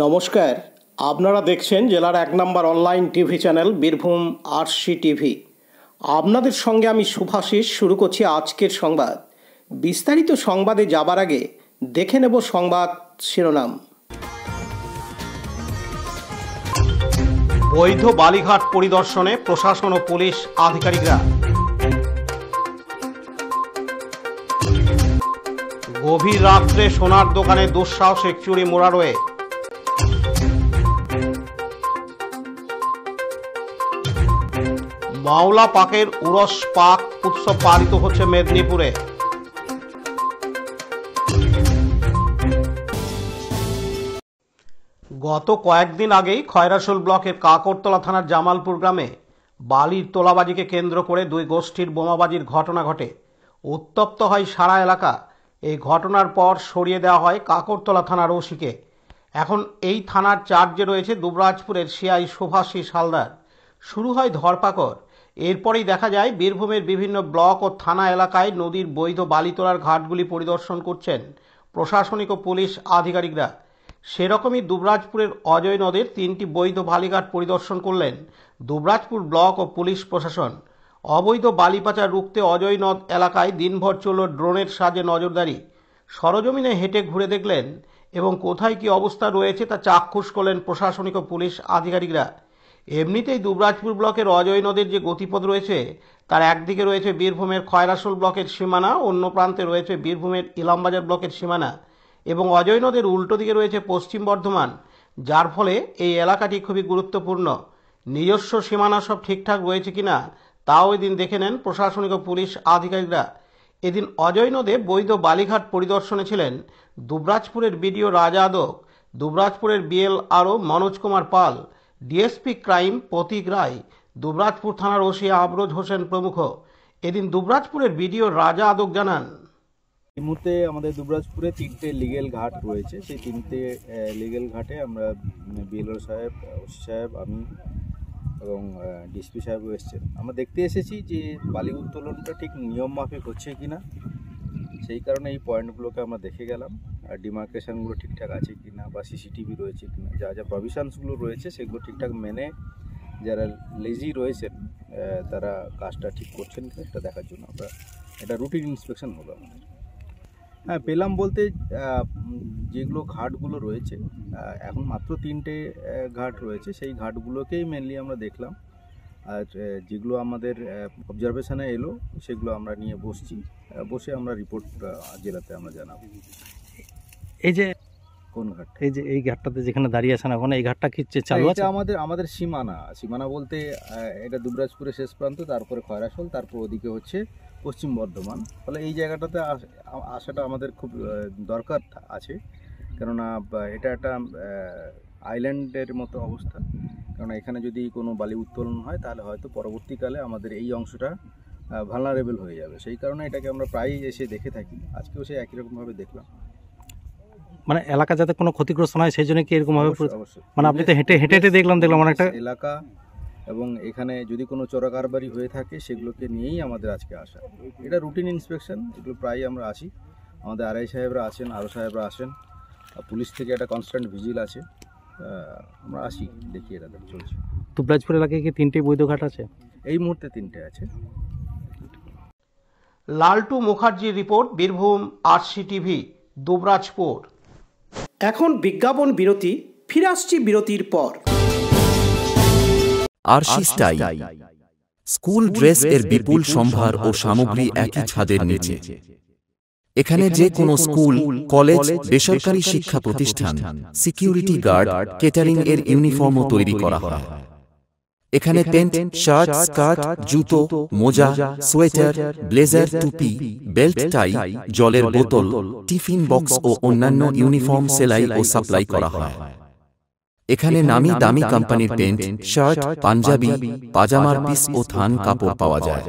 নমস্কার, আপনারা দেখছেন জেলার ১ নম্বর online TV channel Birbhum RC TV. আপনাদের সঙ্গে আমি শুভাশিস। শুরু করছি আজকের সংবাদ। বিস্তারিত সংবাদে যাবার আগে দেখে নেব সংবাদ শিরোনাম। বৈধ বালিঘাট পরিদর্শনে প্রশাসন ও পুলিশ আধিকারিকরা। গভীর রাত্রে সোনার দোকানে দুঃসাহসিক চুরি মোড়ারোয়ে। মাওলা পাকের উরস পাক উৎসব পালিত হচ্ছে মেদিনীপুরে। গত কয়েকদিন আগেই খয়রাশোল ব্লকের কাকরতলা থানার জামালপুর গ্রামে বালির তোলাবাজিকে কেন্দ্র করে দুই গোষ্ঠীর বোমাবাজির ঘটনা ঘটে। উত্তপ্ত হয় সারা এলাকা। এই ঘটনার পর সরিয়ে দেওয়া হয় কাকরতলা থানার ওসিকে। এখন এই থানার চার্জে রয়েছে দুবরাজপুরের সিআই শুভাশিস হালদার। শুরু হয় ধরপাকড়। এরপরেই দেখা যায় বীরভূমের বিভিন্ন ব্লক ও থানা এলাকায় নদীর বৈধ বালি তোলার ঘাটগুলি পরিদর্শন করছেন প্রশাসনিক ও পুলিশ আধিকারিকরা। সেরকমই দুবরাজপুরের অজয় নদের 3টি বৈধ বালিঘাট পরিদর্শন করলেন দুবরাজপুর ব্লক ও পুলিশ প্রশাসন। অবৈধ বালি পাচার রুখতে অজয় নদ এলাকায় দিনভর চলল ড্রোনের সাহায্যে নজরদারি। সরজমিনে হেঁটে ঘুরে দেখলেন এবং কোথায় কী অবস্থা রয়েছে তা চাক্ষুষ করলেন প্রশাসনিক ও পুলিশ আধিকারিকরা। এমনিতেই দুবরাজপুর ব্লকের অজয় নদের যে গতিপথ রয়েছে তার একদিকে রয়েছে বীরভূমের খয়রাশোল ব্লকের সীমানা, অন্য প্রান্তে রয়েছে বীরভূমের ইলামবাজার ব্লকের সীমানা এবং অজয় নদের উল্টো দিকে রয়েছে পশ্চিম বর্ধমান, যার ফলে এই এলাকাটি খুবই গুরুত্বপূর্ণ। নিজস্ব সীমানা সব ঠিকঠাক রয়েছে কিনা তাও এদিন দেখে নেন প্রশাসনিক ও পুলিশ আধিকারিকরা। এদিন অজয় নদে বৈধ বালিঘাট পরিদর্শনে ছিলেন দুবরাজপুরের বিডিও রাজা Adak, দুবরাজপুরের BLRO Manoj Kumar Pal, DSP crime প্রতীক রায়, দুবরাজপুর থানার ওসি আবরোজ হোসেন প্রমুখ। এদিন দুবরাজপুরের বিডিও রাজা আদক জানান, এই মুহূর্তে আমাদের দুবরাজপুরে 3টে লিগেল ঘাট রয়েছে। সেই 3টে লিগেল ঘাটে আমরা বিএলআর সাহেব, ওসি সাহেব, আমি এবং ডিএসপি সাহেবও এসেছেন। আমরা দেখতে এসেছি যে বালি উত্তোলনটা ঠিক নিয়ম মাফিক হচ্ছে কিনা, সেই কারণে এই পয়েন্টগুলোকে আমরা দেখে গেলাম। আর ডিমার্কেশনগুলো ঠিকঠাক আছে কিনা বা সিসিটিভি রয়েছে কিনা, যা যা প্রভিশনসগুলো রয়েছে সেগুলো ঠিকঠাক মেনে যারা লেজি রয়েছেন তারা কাজটা ঠিক করছেন কিনা সেটা দেখার জন্য আমরা এটা রুটিন ইন্সপেকশন হলো আমাদের। হ্যাঁ, পেলাম বলতে যেগুলো ঘাটগুলো রয়েছে এখন মাত্র 3টে ঘাট রয়েছে, সেই ঘাটগুলোকেই মেনলি আমরা দেখলাম। আর যেগুলো আমাদের অবজারভেশনে এলো সেগুলো আমরা নিয়ে বসে আমরা রিপোর্ট জেলাতে আমরা জানাবো। এই যে কোন ঘাট? এই যে এই ঘাটটাতে যেখানে দাঁড়িয়ে আছেন এখন, এই ঘাটটা কি চালু আছে? আমাদের সীমানা বলতে এটা দুবরাজপুরের শেষ প্রান্ত, তারপরে খয়রাশোল, তারপর ওদিকে হচ্ছে পশ্চিম বর্ধমান। ফলে এই জায়গাটাতে আসাটা আমাদের খুব দরকার আছে, কেননা এটা একটা আইল্যান্ডের মতো অবস্থা। কারণ এখানে যদি কোনো বালি উত্তোলন হয় তাহলে হয়তো পরবর্তীকালে আমাদের এই অংশটা ভালনারেবল হয়ে যাবে। সেই কারণে এটাকে আমরা প্রায়ই এসে দেখে থাকি। আজকেও সে একই রকমভাবে দেখলাম। মানে এলাকা যাতে কোনো ক্ষতিগ্রস্ত নয় সেই জন্য কি এরকম ভাবে? অবশ্যই। মানে আপনি তো হেঁটে হেঁটে দেখলাম অনেকটা এলাকা, এবং এখানে যদি কোনো চোরাকারবারি হয়ে থাকে সেগুলোকে নিয়েই আমাদের আজকে আসা। এটা রুটিন ইন্সপেকশন, এগুলো প্রায়ই আমরা আসি। আমাদের আরআই সাহেবরা আসেন, আরও সাহেবরা আসেন, পুলিশ থেকে একটা কনস্ট্যান্ট ভিজিল আছে। আমরা আসি, দেখি এটা চলছে। দুবরাজপুর এলাকায় কি 3টে বৈধ ঘাট আছে? এই মুহূর্তে 3টে আছে। লালটু মুখার্জির report, Birbhum RC TV, Dubrajpur. এখন বিজ্ঞাপন বিরতি, ফিরে আসছি বিরতির পর। আরসি স্টাইল স্কুল ড্রেস এর বিপুল সম্ভার ও সামগ্রী একই ছাদের নিচে। এখানে যে কোনো স্কুল, কলেজ, বেসরকারি শিক্ষা প্রতিষ্ঠান, সিকিউরিটি গার্ড, কেটারিং এর ইউনিফর্মও তৈরি করা হয়। এখানে প্যান্ট, শার্ট, স্কার্ট, জুতো, মোজা, সোয়েটার, ব্লেজার, টুপি, বেল্ট, টাই, জলের বোতল, টিফিন বক্স ও অন্যান্য ইউনিফর্ম সেলাই ও সাপ্লাই করা হয়। এখানে নামি দামি কোম্পানির প্যান্ট, শার্ট, পাঞ্জাবি, পাজামার পিস ও থান কাপড় পাওয়া যায়,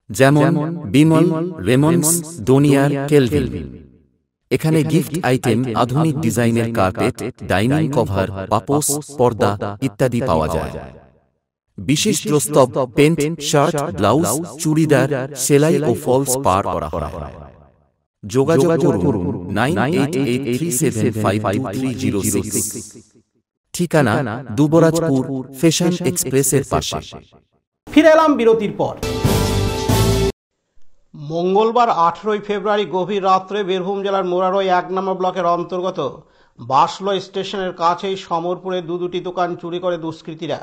যেমন বিমল, রেমন্ডস, ডোনিয়ার, কেলভিন। এখানে গিফট আইটেম, আধুনিক ডিজাইনের কার্পেট, ডাইনিং কভার, পাপোশ, পর্দা ইত্যাদি পাওয়া যায়। বিশেষ প্রস্তাব, প্যান্ট, শার্ট, ব্লাউজ, চুড়িদার, সেলাই ও ফলস পার করা হয়। যোগাযোগ করুন 9883752306। ঠিকানা দুবরাজপুর ফ্যাশন এক্সপ্রেসের পাশে। ফিরে এলাম বিরতির পর। মঙ্গলবার 18 ফেব্রুয়ারি গভীর রাত্রে বীরভূম জেলার মুরারই 1 নম্বর ব্লকের অন্তর্গত বাসলো স্টেশনের কাছেই সমরপুরে দুটি দোকান চুরি করে দুষ্কৃতীরা।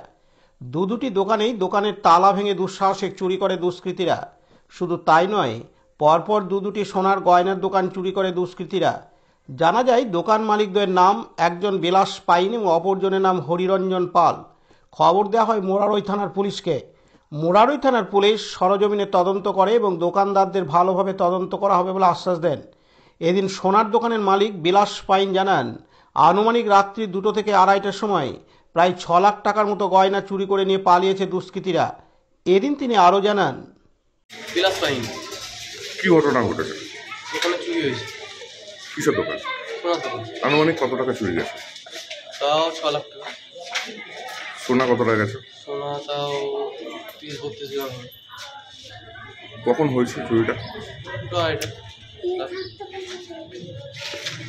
দুটি দোকানেই দোকানের তালা ভেঙে দুঃসাহসিক চুরি করে দুষ্কৃতীরা। শুধু তাই নয়, পরপর দুটি সোনার গয়নার দোকান চুরি করে দুষ্কৃতীরা। জানা যায় দোকান মালিকদের নাম একজন বিলাস পাইন এবং অপরজনের নাম হরিরঞ্জন পাল। খবর দেওয়া হয় মুরারই থানার পুলিশকে। মুরারই থানার পুলিশ সরজমিনে তদন্ত করে এবং দোকানদারদের ভালোভাবে তদন্ত করা হবে বলে আশ্বাস দেন। এদিন সোনার দোকানের মালিক বিলাস পাইন জানান, আনুমানিক রাত্রি 2 থেকে 2:30টার সময় প্রায় 6 লাখ টাকার মতো গয়না চুরি করে নিয়ে পালিয়েছে দুষ্কৃতীরা। এদিন তিনি আরও জানান, বিলাস পাইন কি ঘটনা ঘটেছে? দোকানে চুরি হয়েছে। কিসের দোকান? সোনার দোকান। আনুমানিক কত টাকা চুরি গেছে? তাও 6 লাখ টাকা। সোনা কত টাকা গেছে? সোনা তাও 30-32 গ্রাম হবে। কখন হয়েছে চুরিটা? দুটো আড়াইটা।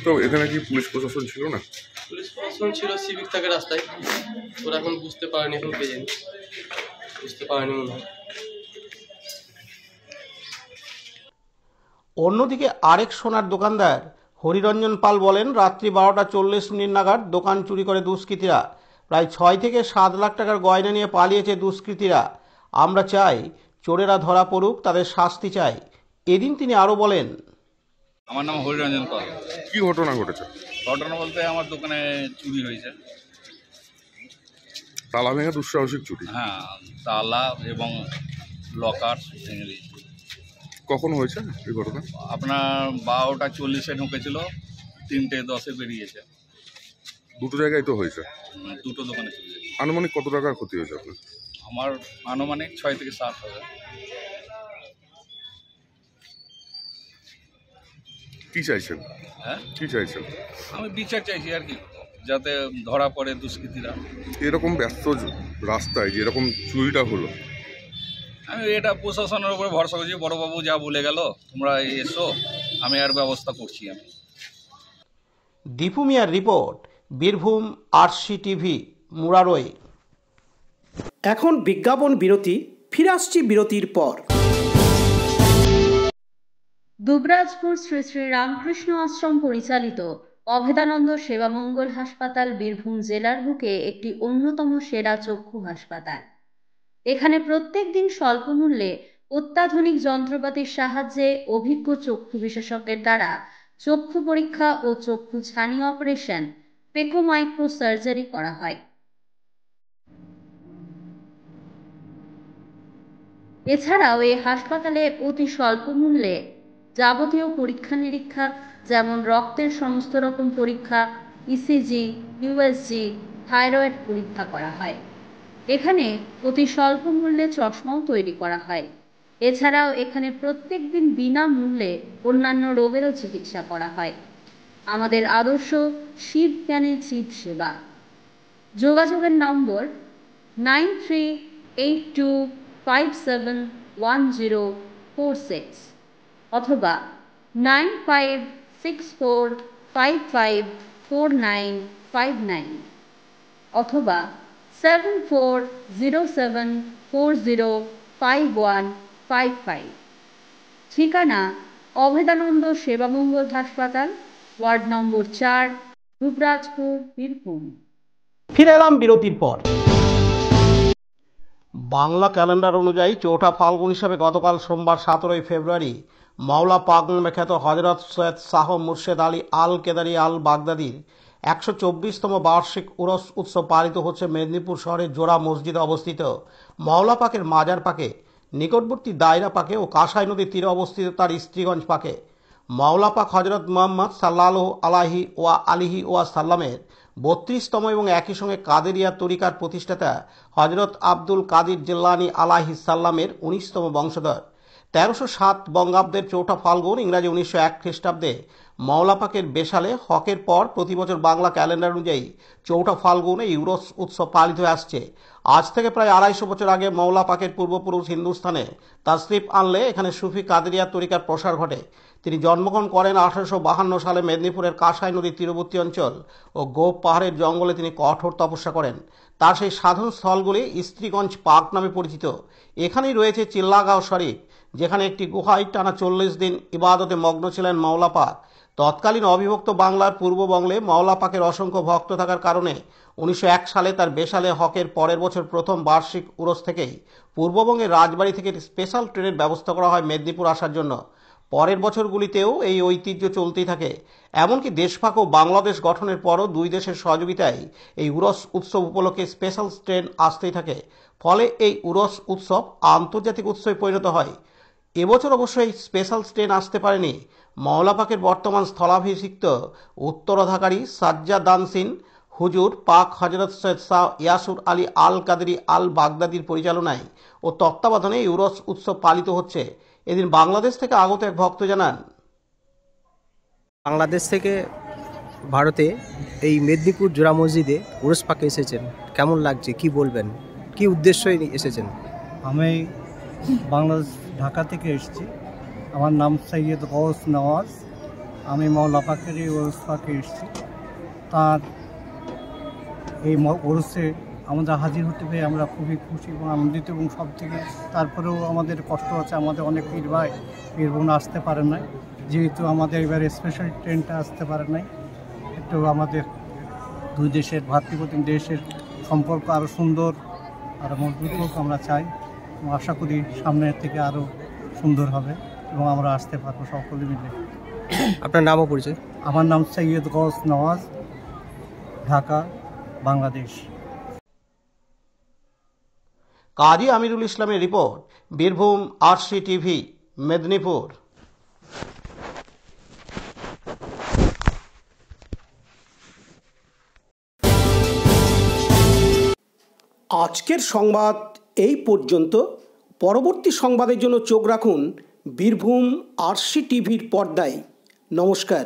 তো এখানে কি পুলিশ প্রশাসন ছিল না? পুলিশ প্রশাসন ছিল, সিভিক থাকে রাস্তায়। ওরা এখন বুঝতে পারেনি, এখন কে জানি বুঝতে পারেনি মনে হয়। অন্যদিকে আরেক সোনার দোকানদার হরিরঞ্জন পাল বলেন, রাত্রি 12:40 নাগাদ দোকান চুরি করে দুষ্কৃতীরা। প্রায় 6 থেকে 7 লাখ টাকার গয়না নিয়ে পালিয়েছে দুষ্কৃতীরা। আমরা চাই চোরেরা ধরা পড়ুক, তাদের শাস্তি চাই। এদিন তিনি আরও বলেন, আমার নাম হরিরঞ্জন পাল। কি ঘটনা ঘটেছে? ঘটনা বলতে আমার দোকানে চুরি হয়েছে। তালা ভেঙে দুঃসাহসিক চুরি? হ্যাঁ, তালা এবং লকার ভেঙে দিয়েছে। কখন হয়েছে এই ঘটনা? আপনার 12:40 ঢুকেছিল, 3:10 বেরিয়েছে। দুটো জায়গায় তো হয়েছে? দুটো দোকানে চুরি হয়েছে। আনুমানিক কত টাকার ক্ষতি হয়েছে আপনার? আমার আনুমানিক 6 থেকে 7 হাজার। কি চাইছেন? হ্যাঁ, কি চাইছেন? আমি বিচার চাইছি আর কি, যাতে ধরা পড়ে দুষ্কৃতীরা। এরকম ব্যস্ত রাস্তায় যে এরকম চুরিটা হলো, আমি এটা প্রশাসনের উপরে ভরসা করছি। বড়বাবু যা বলে গেল, তোমরা এসো, আমি আর ব্যবস্থা করছি। আমি দীপু মিয়ার রিপোর্ট, বীরভূম RCTV মুরারই। এখন বিজ্ঞাপন বিরতি, ফিরে আসছি বিরতির পর। দুবরাজপুর শ্রী শ্রী রামকৃষ্ণ আশ্রম পরিচালিত অভেদানন্দ সেবামঙ্গল হাসপাতাল বীরভূম জেলার বুকে একটি অন্যতম সেরা চক্ষু হাসপাতাল। এখানে প্রত্যেক দিন স্বল্প মূল্যে অত্যাধুনিক যন্ত্রপাতির সাহায্যে অভিজ্ঞ চক্ষু বিশেষজ্ঞের দ্বারা চক্ষু পরীক্ষা ও চক্ষু ছানি অপারেশন, পেকো মাইক্রো সার্জারি করা হয়। এছাড়াও এই হাসপাতালে অতি স্বল্প মূল্যে যাবতীয় পরীক্ষা নিরীক্ষা, যেমন রক্তের সমস্ত রকম পরীক্ষা, ECG, USG, থাইরয়েড পরীক্ষা করা হয়। এখানে অতি স্বল্প মূল্যে চশমাও তৈরি করা হয়। এছাড়াও এখানে প্রত্যেক দিন বিনামূল্যে অন্যান্য রোগেরও চিকিৎসা করা হয়। আমাদের আদর্শ শিব জ্ঞানের চিত সেবা। যোগাযোগের নম্বর 9382571046 অথবা 9564554959 অথবা 7407405155। ঠিকানা অভেদানন্দ সেবামঙ্গল হাসপাতাল, ওয়ার্ড নম্বর 4, দুবরাজপুর, বীরভূম। ফিরে এলাম বিরতির পর। বাংলা ক্যালেন্ডার অনুযায়ী 4 ফাল্গুন হিসাবে গতকাল সোমবার 17 ফেব্রুয়ারি মাওলা পাক নামে খ্যাত হজরত সৈয়দ শাহ মুর্শেদ আলী আল কেদারি আল বাগদাদির 124তম বার্ষিক উরস উৎসব পালিত হচ্ছে মেদিনীপুর শহরের জোড়া মসজিদে অবস্থিত মাওলা পাকের মাজার পাকে, নিকটবর্তী দায়রা পাকে ও কাঁসাই নদীর তীরে অবস্থিত তার স্ত্রীগঞ্জ পাকে। মাওলা পাক হজরত মুহাম্মদ সাল্লাল্লাহু আলাইহি ওয়া সাল্লামের 32তম এবং একই সঙ্গে কাদেরিয়া তরিকার প্রতিষ্ঠাতা হজরত আব্দুল কাদির জিল্লানী আলাইহিস সাল্লামের 19তম বংশধর। 1307 বঙ্গাব্দের 4 ফাল্গুন, ইংরাজি 1901 খ্রিস্টাব্দে মওলাপাকের বেশালে হকের পর প্রতি বছর বাংলা ক্যালেন্ডার অনুযায়ী 4 ফাল্গুন এই উরস উৎসব পালিত হয়ে আসছে। আজ থেকে প্রায় 250 বছর আগে মওলাপাকের পূর্বপুরুষ হিন্দুস্থানে তাশরিফ আনলে এখানে সুফি কাদেরিয়া তরিকার প্রসার ঘটে। তিনি জন্মগ্রহণ করেন 1852 সালে মেদিনীপুরের কাঁসাই নদীর তীরবর্তী অঞ্চল ও গোপ পাহাড়ের জঙ্গলে তিনি কঠোর তপস্যা করেন। তার সেই সাধন স্থলগুলি স্ত্রীগঞ্জ পার্ক নামে পরিচিত। এখানেই রয়েছে চিল্লাগাঁও শরীফ, যেখানে একটি গুহায় টানা 40 দিন ইবাদতে মগ্ন ছিলেন মওলাপাক। তৎকালীন অবিভক্ত বাংলার পূর্ববঙ্গে মওলাপাকের অসংখ্য ভক্ত থাকার কারণে 1901 সালে তার বেশালে হকের পরের বছর প্রথম বার্ষিক উরস থেকেই পূর্ববঙ্গের রাজবাড়ি থেকে স্পেশাল ট্রেনের ব্যবস্থা করা হয় মেদিনীপুর আসার জন্য। পরের বছরগুলিতেও এই ঐতিহ্য চলতেই থাকে। এমনকি দেশভাগ ও বাংলাদেশ গঠনের পরও দুই দেশের সহযোগিতায় এই উরস উৎসব উপলক্ষে স্পেশাল ট্রেন আসতেই থাকে। ফলে এই উরস উৎসব আন্তর্জাতিক উৎসবে পরিণত হয়। এবছর অবশ্যই স্পেশাল ট্রেন আসতে পারেনি। মওলাপাকের বর্তমান স্থলাভিষিক্ত উত্তরাধিকারী সাজ্জা দানসিন হুজুর পাক হজরত সৈয়দ শাহ ইয়াসুর আলী আল কাদেরি আল বাগদাদির পরিচালনায় ও তত্ত্বাবধানে এই উরস উৎসব পালিত হচ্ছে। এদিন বাংলাদেশ থেকে আগত এক ভক্ত জানান, বাংলাদেশ থেকে ভারতে এই মেদিনীপুর জোড়া মসজিদে উরস পাকে এসেছেন, কেমন লাগছে, কি বলবেন, কি উদ্দেশ্যে এসেছেন? আমি বাংলাদেশ ঢাকা থেকে এসেছি। আমার নাম সৈয়দ গৌস নওয়াজ। আমি মওলাপাকের এই উরস পাকে এসেছি। তার এই উরসে আমাদের হাজির হতে পেরে আমরা খুবই খুশি এবং আনন্দিত, এবং সব থেকে তারপরেও আমাদের কষ্ট আছে, আমাদের অনেক পীর বোন আসতে পারে নাই, যেহেতু আমাদের এবার স্পেশাল ট্রেনটা আসতে পারে নাই। একটু আমাদের দুই দেশের ভাতৃপ্রতিম দেশের সম্পর্ক আরও সুন্দর আরও মজবুত হোক আমরা চাই, এবং আশা করি সামনের থেকে আরও সুন্দর হবে এবং আমরা আসতে পারবো সকলে মিলে। আপনার নামও পরিচয়? আমার নাম সৈয়দ গৌস নওয়াজ, ঢাকা, বাংলাদেশ। কাজী আমিরুল ইসলামের report, Birbhum RC TV, Medinipur. আজকের সংবাদ এই পর্যন্ত। পরবর্তী সংবাদের জন্য চোখ রাখুন বীরভূম আরসি টিভির পর্দায়। নমস্কার।